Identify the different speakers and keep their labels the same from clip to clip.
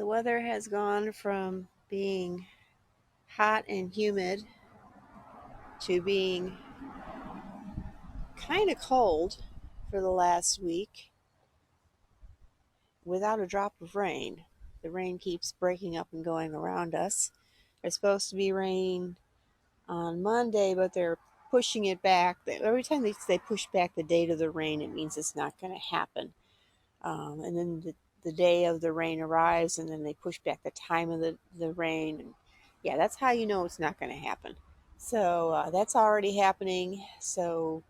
Speaker 1: The weather has gone from being hot and humid to being kind of cold for the last week without a drop of rain. The rain keeps breaking up and going around us. There's supposed to be rain on Monday, but they're pushing it back. Every time they push back the date of the rain, it means it's not going to happen. And then the day of the rain arrives, and then they push back the time of the rain. And yeah, that's how you know it's not going to happen. So that's already happening. So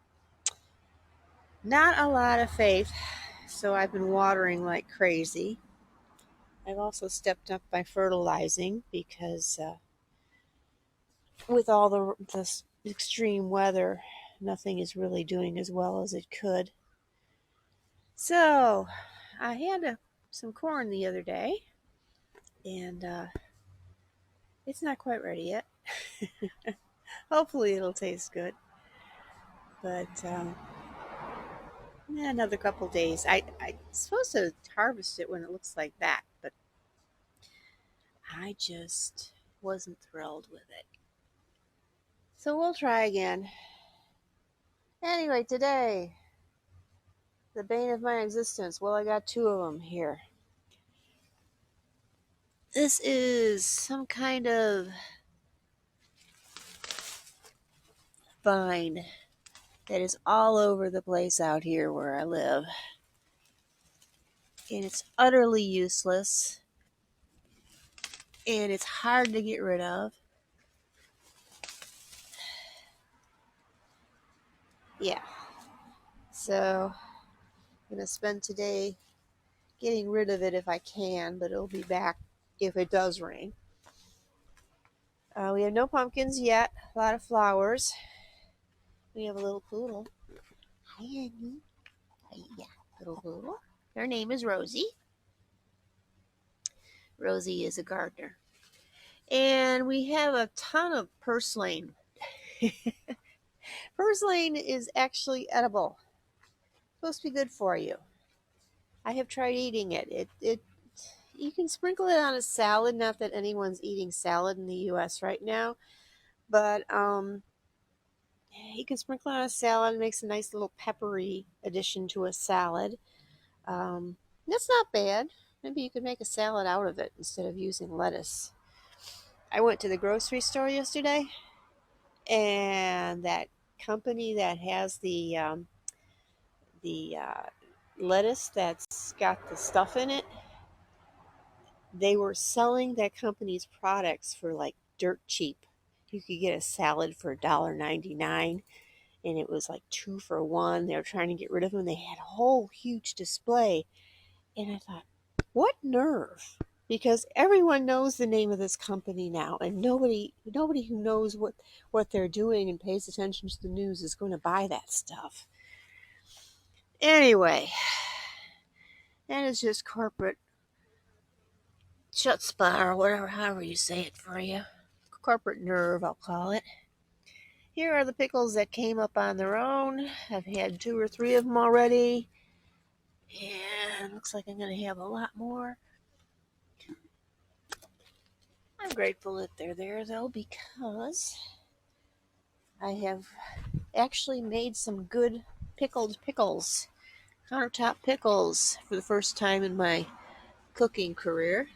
Speaker 1: not a lot of faith. So I've been watering like crazy. I've also stepped up my fertilizing because with all the extreme weather, nothing is really doing as well as it could. So I had some corn the other day, and it's not quite ready yet. Hopefully it'll taste good. But yeah, another couple days. I'm supposed to harvest it when it looks like that, but I just wasn't thrilled with it. So we'll try again. Anyway, today, the bane of my existence. Well, I got two of them here. This is some kind of vine that is all over the place out here where I live. And it's utterly useless. And it's hard to get rid of. Yeah. So I'm going to spend today getting rid of it if I can, but it'll be back if it does rain. We have no pumpkins yet. A lot of flowers. We have a little poodle. Hi, honey. Yeah, little poodle. Her name is Rosie. Rosie is a gardener. And we have a ton of purslane. Purslane is actually edible. It's supposed to be good for you. I have tried eating it. You can sprinkle it on a salad. Not that anyone's eating salad in the U.S. right now, but you can sprinkle it on a salad. It makes a nice little peppery addition to a salad. That's not bad. Maybe you could make a salad out of it instead of using lettuce. I went to the grocery store yesterday, and that company that has the lettuce that's got the stuff in it, they were selling that company's products for like dirt cheap. You could get a salad for $1.99, and it was like 2 for 1. They were trying to get rid of them. They had a whole huge display, and I thought, what nerve! Because everyone knows the name of this company now, and nobody who knows what they're doing and pays attention to the news is going to buy that stuff. Anyway, that is just corporate chutzpah or whatever, however you say it for you. Corporate nerve, I'll call it. Here are the pickles that came up on their own. I've had 2 or 3 of them already, and looks like I'm going to have a lot more. I'm grateful that they're there though, because I have actually made some good pickled pickles, countertop pickles, for the first time in my cooking career.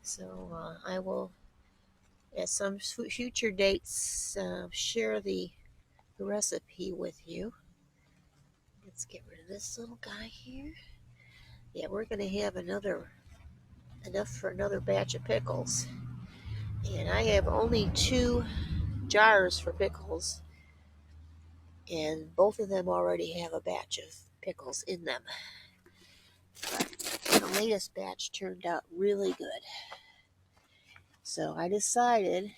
Speaker 1: So I will, at some future dates, share the recipe with you. Let's get rid of this little guy here. Yeah, we're going to have enough for another batch of pickles. And I have only 2 jars for pickles, and both of them already have a batch of pickles in them. But the latest batch turned out really good. So I decided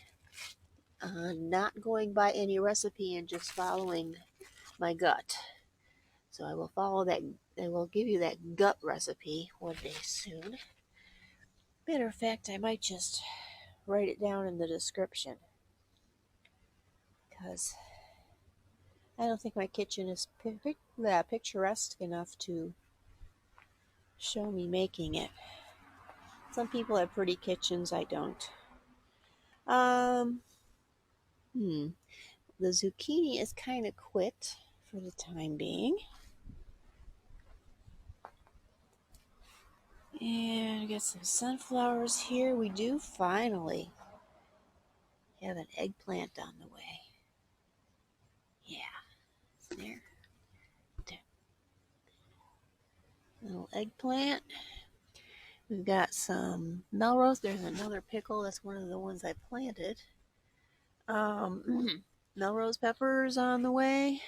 Speaker 1: on not going by any recipe and just following my gut. So I will follow that. I will give you that gut recipe one day soon. Matter of fact, I might just write it down in the description, because I don't think my kitchen is picturesque enough to show me making it. Some people have pretty kitchens. I don't. Um, the zucchini is kind of quit for the time being. And we got some sunflowers here. We do finally have an eggplant on the way. Yeah, there. Little eggplant. We've got some Melrose. There's another pickle. That's one of the ones I planted. Melrose peppers on the way.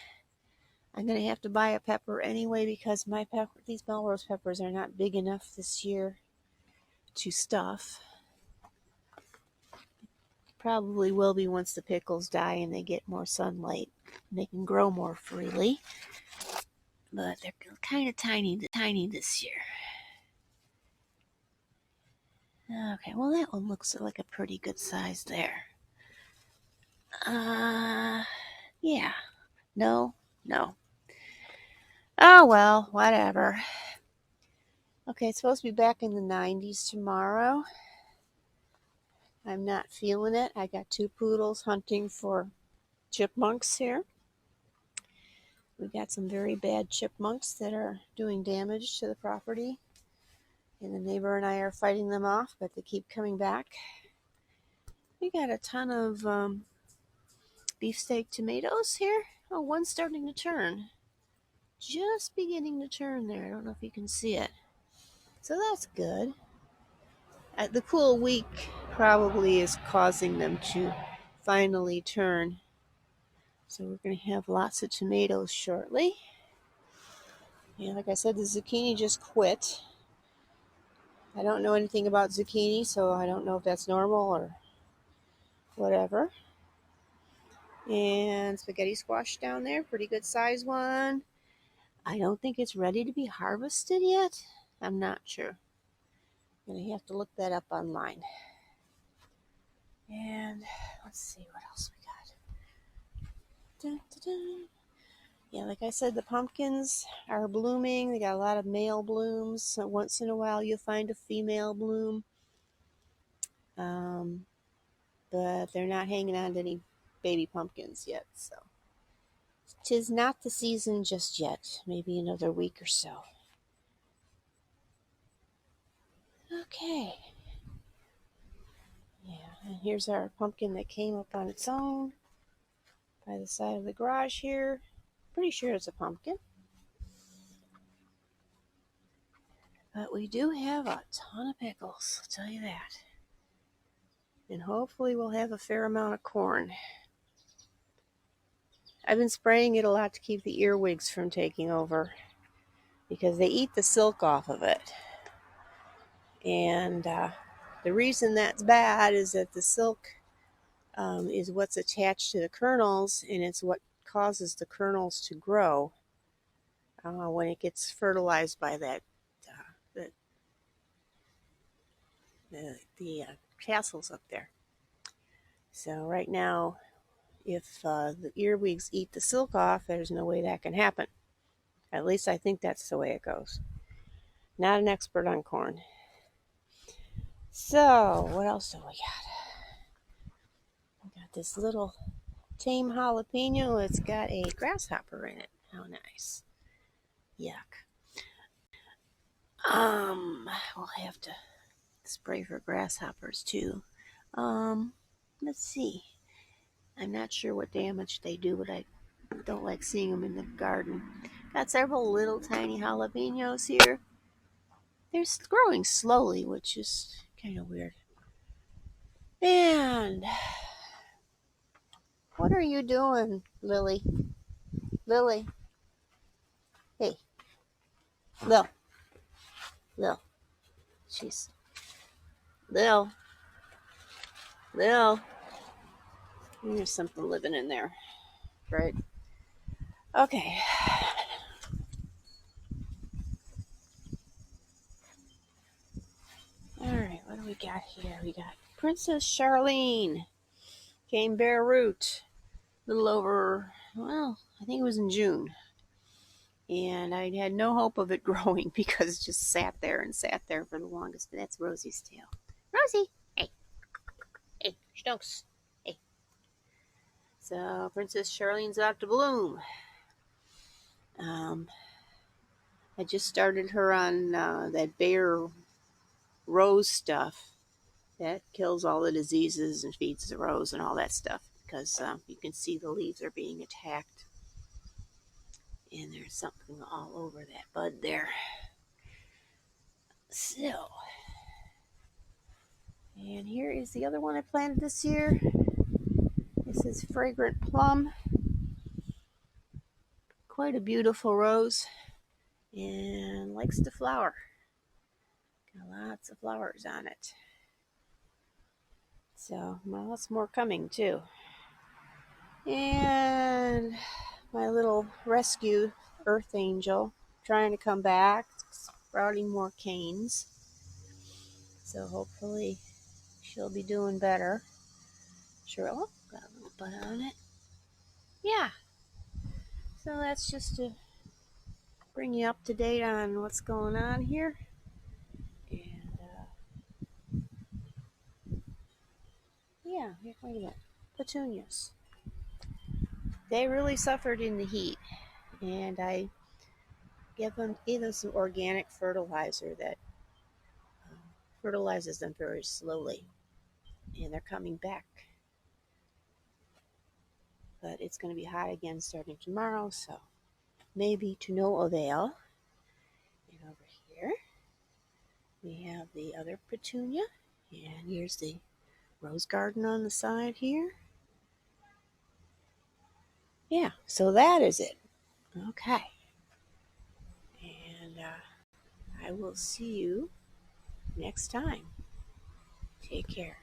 Speaker 1: I'm gonna have to buy a pepper anyway because these Melrose peppers are not big enough this year to stuff. Probably will be once the pickles die and they get more sunlight and they can grow more freely. But they're kind of tiny this year. Okay, well that one looks like a pretty good size there. Yeah. No. Oh well, whatever. Okay, it's supposed to be back in the 90s tomorrow. I'm not feeling it. I got 2 poodles hunting for chipmunks here. We got some very bad chipmunks that are doing damage to the property. And the neighbor and I are fighting them off, but they keep coming back. We got a ton of beefsteak tomatoes here. Oh, one's starting to turn. Just beginning to turn there. I don't know if you can see it. So that's good. The cool week probably is causing them to finally turn. So we're going to have lots of tomatoes shortly. Yeah, like I said, the zucchini just quit. I don't know anything about zucchini, so I don't know if that's normal or whatever. And spaghetti squash down there, pretty good size one. I don't think it's ready to be harvested yet. I'm not sure. I'm going to have to look that up online. And let's see what else we got. Dun, dun, dun. Yeah, like I said, the pumpkins are blooming. They got a lot of male blooms. So once in a while, you'll find a female bloom. But they're not hanging on to any baby pumpkins yet. So 'tis not the season just yet. Maybe another week or so. Okay. Yeah, and here's our pumpkin that came up on its own by the side of the garage here. Pretty sure it's a pumpkin. But we do have a ton of pickles, I'll tell you that. And hopefully we'll have a fair amount of corn. I've been spraying it a lot to keep the earwigs from taking over because they eat the silk off of it. And the reason that's bad is that the silk is what's attached to the kernels, and it's what causes the kernels to grow when it gets fertilized by that the tassels up there. So right now, if the earwigs eat the silk off, there's no way that can happen. At least I think that's the way it goes. Not an expert on corn. So what else do we got? We got this little tame jalapeno. It's got a grasshopper in it. How nice. Yuck. We'll have to spray for grasshoppers too. Let's see. I'm not sure what damage they do, but I don't like seeing them in the garden. Got several little tiny jalapenos here. They're growing slowly, which is kind of weird. And what are you doing, Lily? Lily. Hey. Lil. Lil. Jeez. Lil. Lil. There's something living in there. Right? Okay. Alright, what do we got here? We got Princess Charlene. Came bare root. A little over, well, I think it was in June. And I had no hope of it growing because it just sat there and sat there for the longest. But that's Rosie's tail. Rosie! Hey! Hey! Stonks! Hey! So Princess Charlene's out to bloom. I just started her on that Bayer rose stuff that kills all the diseases and feeds the rose and all that stuff, because you can see the leaves are being attacked, and there's something all over that bud there. So, and here is the other one I planted this year. This is Fragrant Plum. Quite a beautiful rose and likes to flower. Got lots of flowers on it. So, lots more coming too. And my little rescue earth angel trying to come back, sprouting more canes. So hopefully she'll be doing better. Sure, oh, got a little bud on it. Yeah. So that's just to bring you up to date on what's going on here. And yeah, look at that. Petunias. They really suffered in the heat, and I gave them some organic fertilizer that fertilizes them very slowly, and they're coming back. But it's going to be hot again starting tomorrow, so maybe to no avail. And over here, we have the other petunia, and here's the rose garden on the side here. Yeah, so that is it. Okay. And I will see you next time. Take care.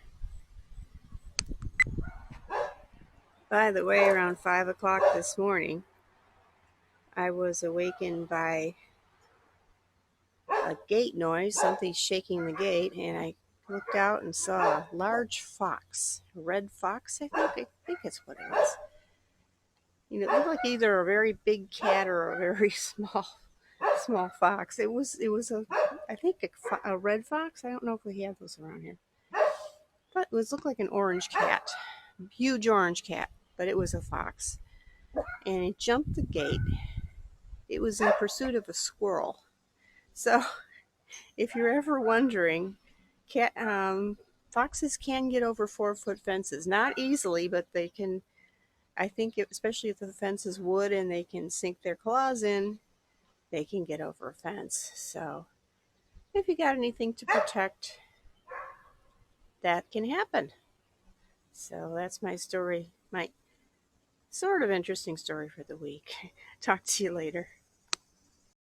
Speaker 1: By the way, around 5 o'clock this morning, I was awakened by a gate noise, something shaking the gate, and I looked out and saw a large fox, a red fox, I think that's what it was. You know, it looked like either a very big cat or a very small fox. It was I think a red fox. I don't know if we have those around here, but it looked like an orange cat, huge orange cat, but it was a fox, and it jumped the gate. It was in pursuit of a squirrel. So if you're ever wondering, foxes can get over 4-foot fences. Not easily, but they can. I think, especially if the fence is wood and they can sink their claws in, they can get over a fence. So if you got anything to protect, that can happen. So that's my story, my sort of interesting story for the week. Talk to you later.